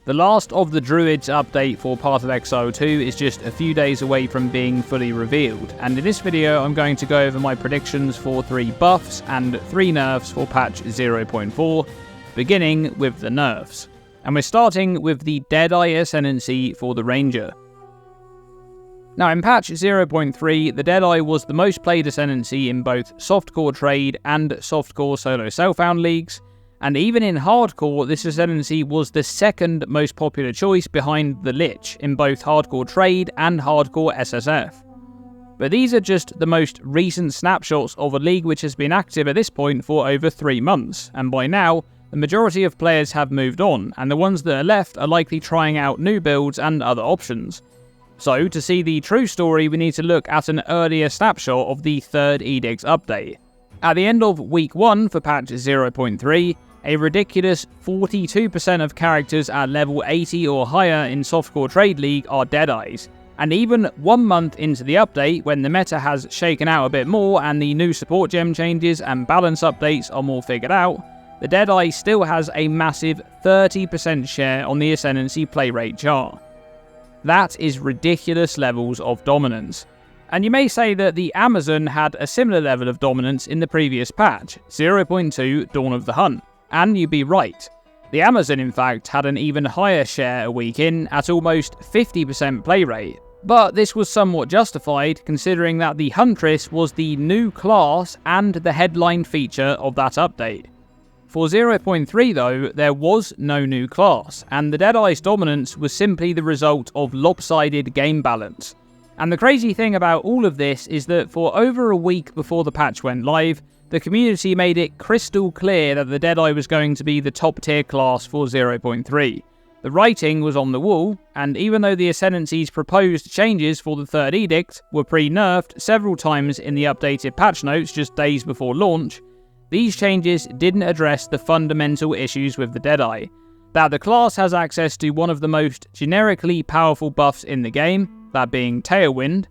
The last of the Druids update for Path of Exile 2 is just a few days away from being fully revealed, and in this video I'm going to go over my predictions for 3 buffs and 3 nerfs for patch 0.4, beginning with the nerfs. And we're starting with the Deadeye Ascendancy for the Ranger. Now in patch 0.3, the Deadeye was the most played Ascendancy in both softcore trade and softcore solo self-found leagues, and even in hardcore, this Ascendancy was the second most popular choice behind the Lich in both hardcore trade and hardcore SSF. But these are just the most recent snapshots of a league which has been active at this point for over 3 months, and by now, the majority of players have moved on, and the ones that are left are likely trying out new builds and other options. So, to see the true story, we need to look at an earlier snapshot of the 3rd Edict's update. At the end of week 1 for patch 0.3, a ridiculous 42% of characters at level 80 or higher in softcore trade league are Deadeyes, and even 1 month into the update, when the meta has shaken out a bit more and the new support gem changes and balance updates are more figured out, the Deadeye still has a massive 30% share on the Ascendancy play rate chart. That is ridiculous levels of dominance. And you may say that the Amazon had a similar level of dominance in the previous patch, 0.2 Dawn of the Hunt. And you'd be right. The Amazon, in fact, had an even higher share a week in, at almost 50% play rate. But this was somewhat justified, considering that the Huntress was the new class and the headline feature of that update. For 0.3 though, there was no new class, and the Deadeye's dominance was simply the result of lopsided game balance. And the crazy thing about all of this is that for over a week before the patch went live, the community made it crystal clear that the Deadeye was going to be the top tier class for 0.3. The writing was on the wall, and even though the Ascendancy's proposed changes for the 3rd Edict were pre-nerfed several times in the updated patch notes just days before launch, these changes didn't address the fundamental issues with the Deadeye. That the class has access to one of the most generically powerful buffs in the game, that being Tailwind,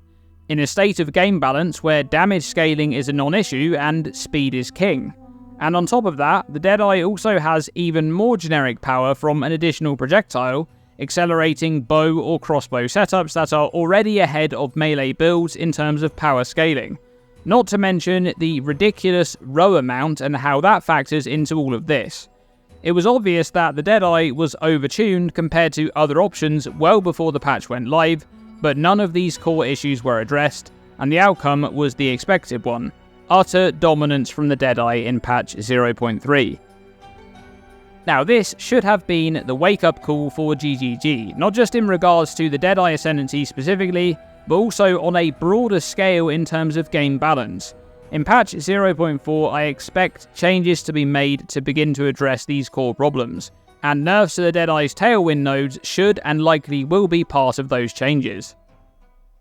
in a state of game balance where damage scaling is a non-issue and speed is king. And on top of that, the Deadeye also has even more generic power from an additional projectile, accelerating bow or crossbow setups that are already ahead of melee builds in terms of power scaling. Not to mention the ridiculous row amount and how that factors into all of this. It was obvious that the Deadeye was overtuned compared to other options well before the patch went live, but none of these core issues were addressed, and the outcome was the expected one: utter dominance from the Deadeye in patch 0.3. Now this should have been the wake-up call for GGG, not just in regards to the Deadeye Ascendancy specifically, but also on a broader scale in terms of game balance. In patch 0.4, I expect changes to be made to begin to address these core problems, and nerfs to the Deadeye's Tailwind nodes should and likely will be part of those changes.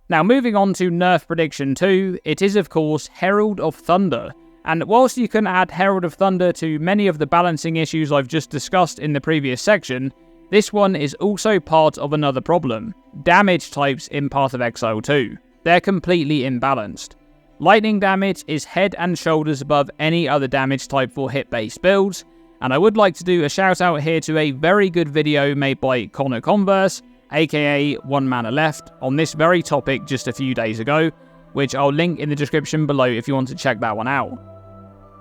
Now moving on to nerf prediction 2, it is of course Herald of Thunder, and whilst you can add Herald of Thunder to many of the balancing issues I've just discussed in the previous section, this one is also part of another problem: damage types in Path of Exile 2. They're completely imbalanced. Lightning damage is head and shoulders above any other damage type for hit-based builds, and I would like to do a shout out here to a very good video made by Connor Converse, aka One Mana Left, on this very topic just a few days ago, which I'll link in the description below if you want to check that one out.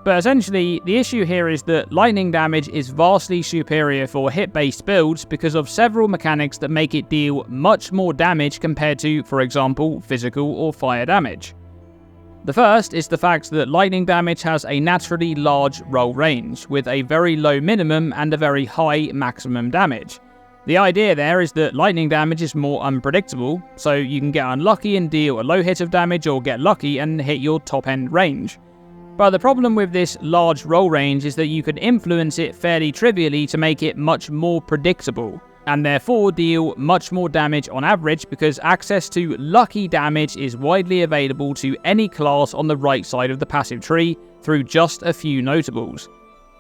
But essentially, the issue here is that lightning damage is vastly superior for hit-based builds because of several mechanics that make it deal much more damage compared to, for example, physical or fire damage. The first is the fact that lightning damage has a naturally large roll range, with a very low minimum and a very high maximum damage. The idea there is that lightning damage is more unpredictable, so you can get unlucky and deal a low hit of damage, or get lucky and hit your top end range. But the problem with this large roll range is that you can influence it fairly trivially to make it much more predictable, and therefore deal much more damage on average because access to lucky damage is widely available to any class on the right side of the passive tree through just a few notables.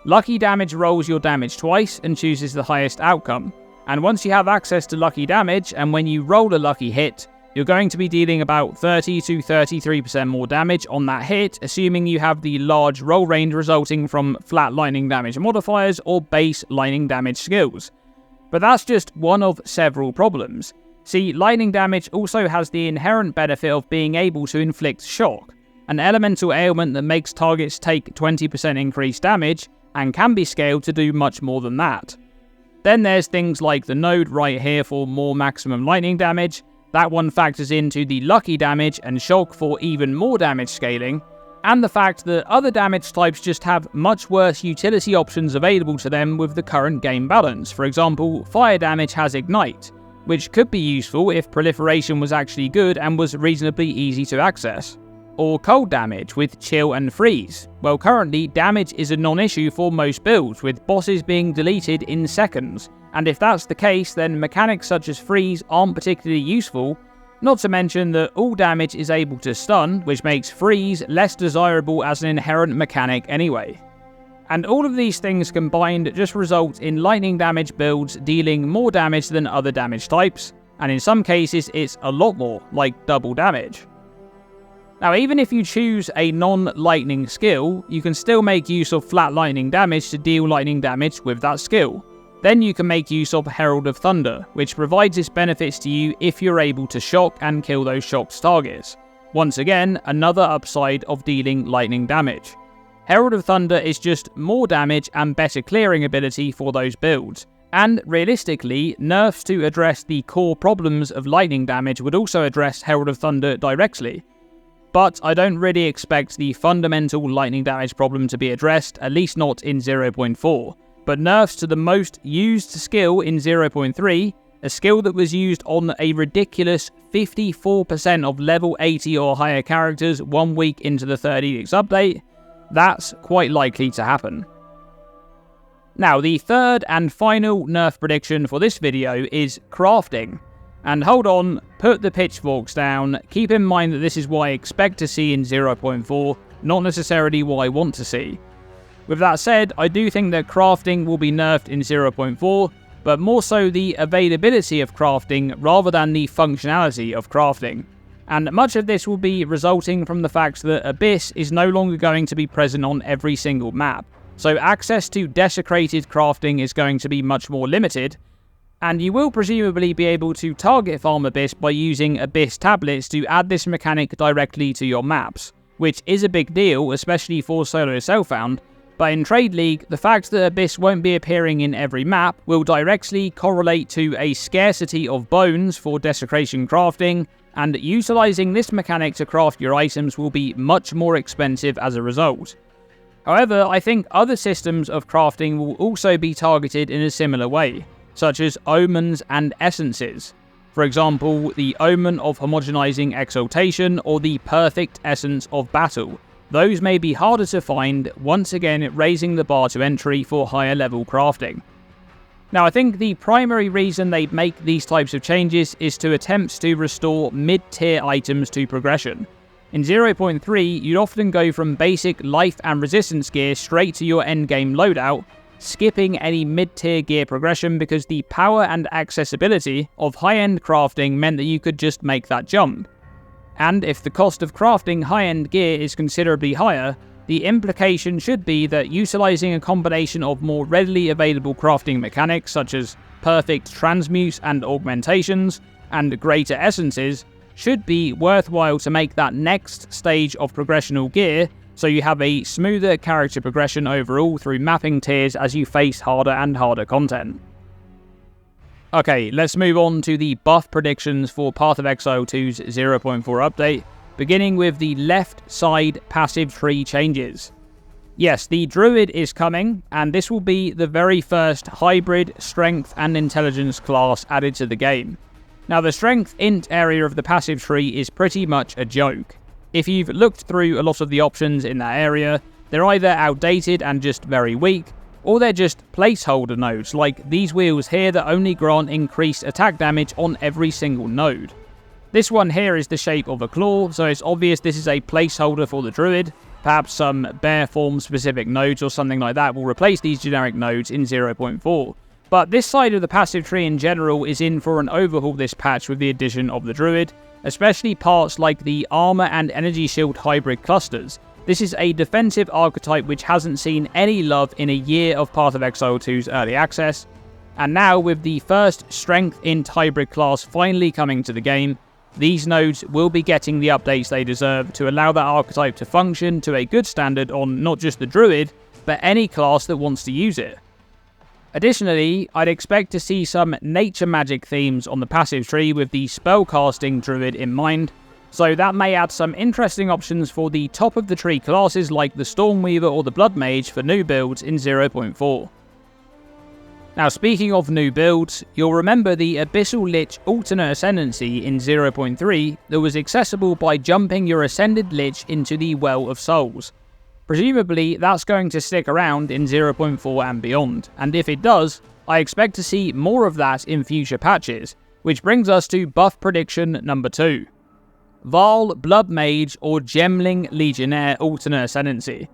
Lucky damage rolls your damage twice and chooses the highest outcome, and once you have access to lucky damage and when you roll a lucky hit, you're going to be dealing about 30 to 33% more damage on that hit, assuming you have the large roll range resulting from flat lightning damage modifiers or base lightning damage skills. But that's just one of several problems. See, lightning damage also has the inherent benefit of being able to inflict shock, an elemental ailment that makes targets take 20% increased damage and can be scaled to do much more than that. Then there's things like the node right here for more maximum lightning damage. That one factors into the lucky damage and shock for even more damage scaling, and the fact that other damage types just have much worse utility options available to them with the current game balance. For example, fire damage has Ignite, which could be useful if proliferation was actually good and was reasonably easy to access. Or cold damage with Chill and Freeze. Well, currently damage is a non-issue for most builds, with bosses being deleted in seconds, and if that's the case, then mechanics such as Freeze aren't particularly useful, not to mention that all damage is able to stun, which makes Freeze less desirable as an inherent mechanic anyway. And all of these things combined just result in lightning damage builds dealing more damage than other damage types, and in some cases it's a lot more, like double damage. Now, even if you choose a non-lightning skill, you can still make use of flat lightning damage to deal lightning damage with that skill. Then you can make use of Herald of Thunder, which provides its benefits to you if you're able to shock and kill those shocked targets. Once again, another upside of dealing lightning damage. Herald of Thunder is just more damage and better clearing ability for those builds. And realistically, nerfs to address the core problems of lightning damage would also address Herald of Thunder directly. But I don't really expect the fundamental lightning damage problem to be addressed, at least not in 0.4. But nerfs to the most used skill in 0.3, a skill that was used on a ridiculous 54% of level 80 or higher characters 1 week into the 3rd Edict's update, that's quite likely to happen. Now, the third and final nerf prediction for this video is crafting. And hold on, put the pitchforks down, keep in mind that this is what I expect to see in 0.4, not necessarily what I want to see. With that said, I do think that crafting will be nerfed in 0.4, but more so the availability of crafting rather than the functionality of crafting. And much of this will be resulting from the fact that Abyss is no longer going to be present on every single map, so access to desecrated crafting is going to be much more limited, and you will presumably be able to target farm Abyss by using Abyss tablets to add this mechanic directly to your maps, which is a big deal, especially for solo self-found, but in Trade League, the fact that Abyss won't be appearing in every map will directly correlate to a scarcity of bones for desecration crafting, and utilising this mechanic to craft your items will be much more expensive as a result. However, I think other systems of crafting will also be targeted in a similar way, such as omens and essences. For example, the omen of homogenizing exaltation or the perfect essence of battle. Those may be harder to find, once again raising the bar to entry for higher level crafting. Now, I think the primary reason they make these types of changes is to attempt to restore mid-tier items to progression. In 0.3, you'd often go from basic life and resistance gear straight to your endgame loadout, skipping any mid-tier gear progression because the power and accessibility of high-end crafting meant that you could just make that jump. And if the cost of crafting high-end gear is considerably higher, the implication should be that utilising a combination of more readily available crafting mechanics such as perfect transmutes and augmentations, and greater essences, should be worthwhile to make that next stage of progressional gear, so you have a smoother character progression overall through mapping tiers as you face harder and harder content. Okay, let's move on to the buff predictions for Path of Exile 2's 0.4 update, beginning with the left side passive tree changes. Yes, the Druid is coming, and this will be the very first hybrid strength and intelligence class added to the game. Now, the strength int area of the passive tree is pretty much a joke. If you've looked through a lot of the options in that area, they're either outdated and just very weak, or they're just placeholder nodes, like these wheels here that only grant increased attack damage on every single node. This one here is the shape of a claw, so it's obvious this is a placeholder for the Druid. Perhaps some bear form specific nodes or something like that will replace these generic nodes in 0.4. But this side of the passive tree in general is in for an overhaul this patch with the addition of the Druid, especially parts like the armor and energy shield hybrid clusters. This is a defensive archetype which hasn't seen any love in a year of Path of Exile 2's early access, And now, with the first Strength Int hybrid class finally coming to the game, these nodes will be getting the updates they deserve to allow that archetype to function to a good standard on not just the Druid, but any class that wants to use it. Additionally, I'd expect to see some nature magic themes on the passive tree with the spellcasting Druid in mind, so that may add some interesting options for the top of the tree classes like the Stormweaver or the Blood Mage for new builds in 0.4. Now, speaking of new builds, you'll remember the Abyssal Lich alternate ascendancy in 0.3 that was accessible by jumping your ascended Lich into the Well of Souls. Presumably, that's going to stick around in 0.4 and beyond, and if it does, I expect to see more of that in future patches, which brings us to buff prediction number 2. Vaal, Blood Mage, or Gemling Legionnaire alternate ascendancy.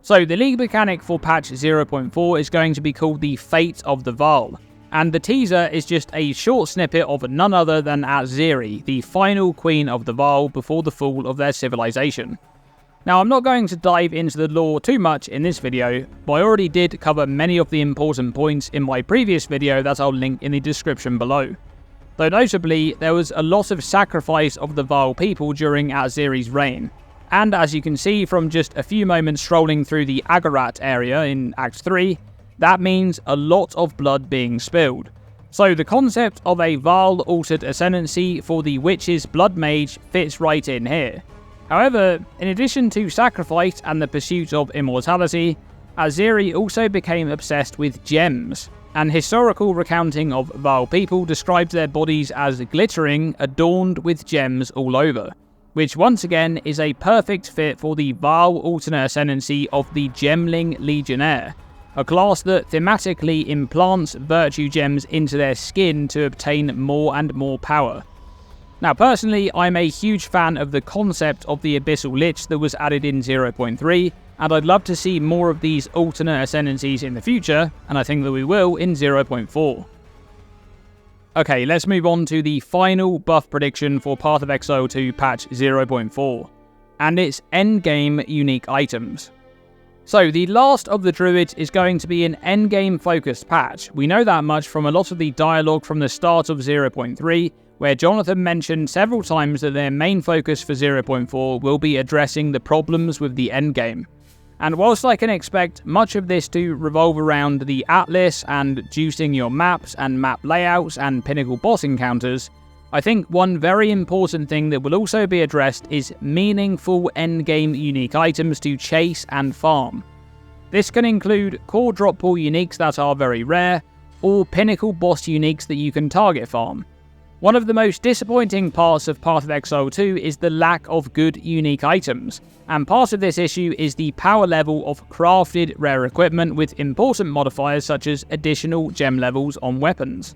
So the league mechanic for patch 0.4 is going to be called the Fate of the Vaal, and the teaser is just a short snippet of none other than Azeri, the final queen of the Vaal before the fall of their civilization. Now, I'm not going to dive into the lore too much in this video, but I already did cover many of the important points in my previous video that I'll link in the description below. Though notably, there was a lot of sacrifice of the Vaal people during Azeri's reign, and as you can see from just a few moments strolling through the Agarat area in Act 3, that means a lot of blood being spilled. So the concept of a Vaal altered ascendancy for the Witch's Blood Mage fits right in here. However, in addition to sacrifice and the pursuit of immortality, Azeri also became obsessed with gems. An historical recounting of Vaal people describes their bodies as glittering, adorned with gems all over, which once again is a perfect fit for the Vaal alternate ascendancy of the Gemling Legionnaire, a class that thematically implants virtue gems into their skin to obtain more and more power. Now personally, I'm a huge fan of the concept of the Abyssal Lich that was added in 0.3, and I'd love to see more of these alternate ascendancies in the future, and I think that we will in 0.4. Okay, let's move on to the final buff prediction for Path of Exile 2 patch 0.4, and it's endgame unique items. So the last of the Druids is going to be an endgame focused patch. We know that much from a lot of the dialogue from the start of 0.3, where Jonathan mentioned several times that their main focus for 0.4 will be addressing the problems with the endgame. And whilst I can expect much of this to revolve around the Atlas and juicing your maps and map layouts and pinnacle boss encounters, I think one very important thing that will also be addressed is meaningful endgame unique items to chase and farm. This can include core drop pool uniques that are very rare, or pinnacle boss uniques that you can target farm. One of the most disappointing parts of Path of Exile 2 is the lack of good unique items, and part of this issue is the power level of crafted rare equipment with important modifiers such as additional gem levels on weapons.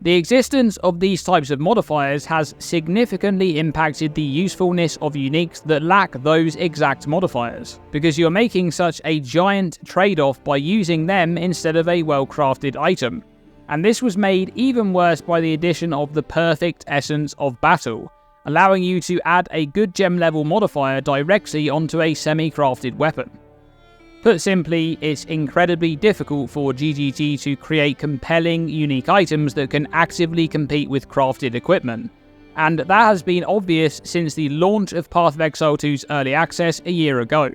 The existence of these types of modifiers has significantly impacted the usefulness of uniques that lack those exact modifiers, because you're making such a giant trade-off by using them instead of a well-crafted item. And this was made even worse by the addition of the perfect essence of battle, allowing you to add a good gem level modifier directly onto a semi-crafted weapon. Put simply, it's incredibly difficult for GGG to create compelling unique items that can actively compete with crafted equipment, and that has been obvious since the launch of Path of Exile 2's early access a year ago.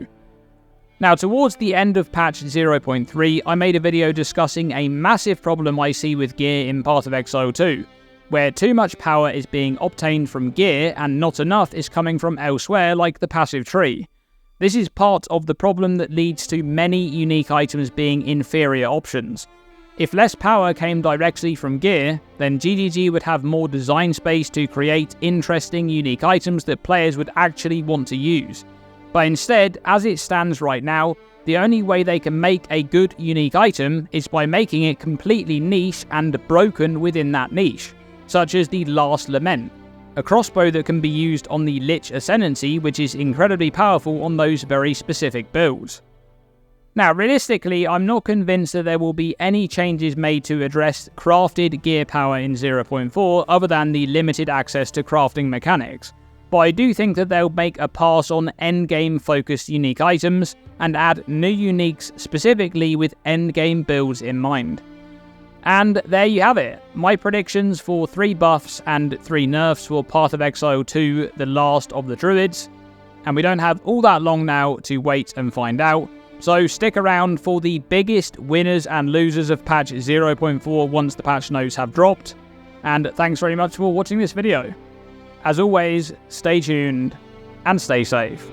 Now, towards the end of patch 0.3, I made a video discussing a massive problem I see with gear in Path of Exile 2, where too much power is being obtained from gear and not enough is coming from elsewhere like the passive tree. This is part of the problem that leads to many unique items being inferior options. If less power came directly from gear, then GGG would have more design space to create interesting unique items that players would actually want to use. But instead, as it stands right now, the only way they can make a good unique item is by making it completely niche and broken within that niche, such as the Last Lament, a crossbow that can be used on the Lich Ascendancy, which is incredibly powerful on those very specific builds. Now, realistically, I'm not convinced that there will be any changes made to address crafted gear power in 0.4 other than the limited access to crafting mechanics, but I do think that they'll make a pass on endgame focused unique items and add new uniques specifically with endgame builds in mind. And there you have it, my predictions for 3 buffs and 3 nerfs for Path of Exile 2, the last of the Druids. And we don't have all that long now to wait and find out, so stick around for the biggest winners and losers of patch 0.4 once the patch notes have dropped. And thanks very much for watching this video. As always, stay tuned and stay safe.